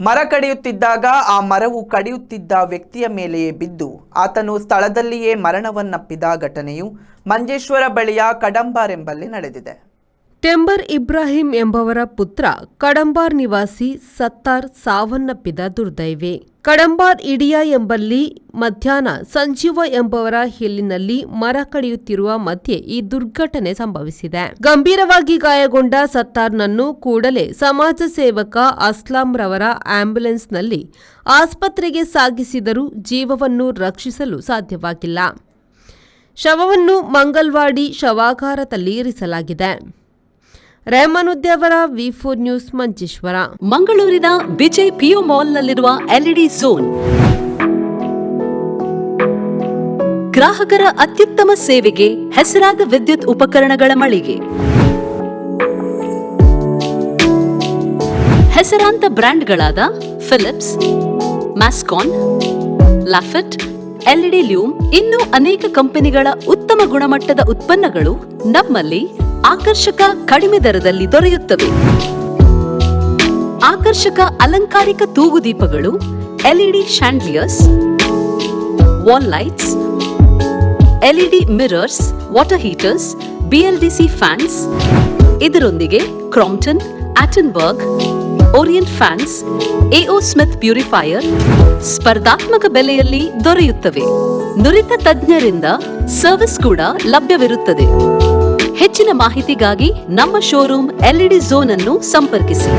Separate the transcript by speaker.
Speaker 1: ಮರ ಕಡಿಯುತ್ತಿದ್ದಾಗ ಆ ಮರವು ಕಡಿಯುತ್ತಿದ್ದ ವ್ಯಕ್ತಿಯ ಮೇಲೆಯೇ ಬಿದ್ದು ಆತನು ಸ್ಥಳದಲ್ಲಿಯೇ ಮರಣವನ್ನಪ್ಪಿದ ಘಟನೆಯು ಮಂಜೇಶ್ವರ ಬಳಿಯ ಕಡಂಬಾರ್ ಎಂಬಲ್ಲಿ ನಡೆದಿದೆ.
Speaker 2: ಟೆಂಬರ್ ಇಬ್ರಾಹಿಂ ಎಂಬವರ ಪುತ್ರ ಕಡಂಬಾರ್ ನಿವಾಸಿ ಸತ್ತಾರ್ ಸಾವನ್ನಪ್ಪಿದ ದುರ್ದೈವಿ. ಕಡಂಬಾರ್ ಇಡಿಯಾ ಎಂಬಲ್ಲಿ ಮಧ್ಯಾಹ್ನ ಸಂಜೀವ ಎಂಬವರ ಹಿಲ್ಲಿನಲ್ಲಿ ಮರ ಕಡಿಯುತ್ತಿರುವ ಮಧ್ಯೆ ಈ ದುರ್ಘಟನೆ ಸಂಭವಿಸಿದೆ. ಗಂಭೀರವಾಗಿ ಗಾಯಗೊಂಡ ಸತ್ತಾರ್ನನ್ನು ಕೂಡಲೇ ಸಮಾಜ ಸೇವಕ ಅಸ್ಲಾಂ ರವರ ಆಂಬ್ಯುಲೆನ್ಸ್ನಲ್ಲಿ ಆಸ್ಪತ್ರೆಗೆ ಸಾಗಿಸಿದರೂ ಜೀವವನ್ನು ರಕ್ಷಿಸಲು ಸಾಧ್ಯವಾಗಿಲ್ಲ. ಶವವನ್ನು ಮಂಗಲ್ವಾಡಿ ಶವಾಗಾರದಲ್ಲಿ ಇರಿಸಲಾಗಿದೆ. ರೆಹಮಾನುದ್ದಿಯವರ ವಿ4 ನ್ಯೂಸ್ ಮಂಜೇಶ್ವರ.
Speaker 3: ಮಂಗಳೂರಿನ ವಿಜಯ್ ಪಿಯು ಮಾಲ್ನಲ್ಲಿರುವ ಎಲ್ಇಡಿ ಝೋನ್ ಗ್ರಾಹಕರ ಅತ್ಯುತ್ತಮ ಸೇವೆಗೆ ಹೆಸರಾದ ವಿದ್ಯುತ್ ಉಪಕರಣಗಳ ಮಳಿಗೆ. ಹೆಸರಾಂತ ಬ್ರ್ಯಾಂಡ್ಗಳಾದ ಫಿಲಿಪ್ಸ್, ಮ್ಯಾಸ್ಕಾನ್, ಲಾಫೆಟ್, ಎಲ್ಇಡಿ ಲ್ಯೂಮ್ ಇನ್ನೂ ಅನೇಕ ಕಂಪನಿಗಳ ಉತ್ತಮ ಗುಣಮಟ್ಟದ ಉತ್ಪನ್ನಗಳು ನಮ್ಮಲ್ಲಿ ಆಕರ್ಷಕ ಕಡಿಮೆ ದರದಲ್ಲಿ ದೊರೆಯುತ್ತವೆ. ಆಕರ್ಷಕ ಅಲಂಕಾರಿಕ ತೂಗುದೀಪಗಳು, LED chandeliers, wall lights, LED mirrors, water heaters, BLDC fans, ಇದರೊಂದಿಗೆ Crompton, Atomberg, Orient fans, AO Smith purifier ಸ್ಪರ್ಧಾತ್ಮಕ ಬೆಲೆಯಲ್ಲಿ ದೊರೆಯುತ್ತವೆ. ನುರಿತ ತಜ್ಞರಿಂದ ಸರ್ವಿಸ್ ಕೂಡ ಲಭ್ಯವಿರುತ್ತದೆ. ಹೆಚ್ಚಿನ ಮಾಹಿತಿಗಾಗಿ ನಮ್ಮ ಶೋರೂಮ್ ಎಲ್ಇಡಿ ಝೋನ್ ಅನ್ನು ಸಂಪರ್ಕಿಸಿ.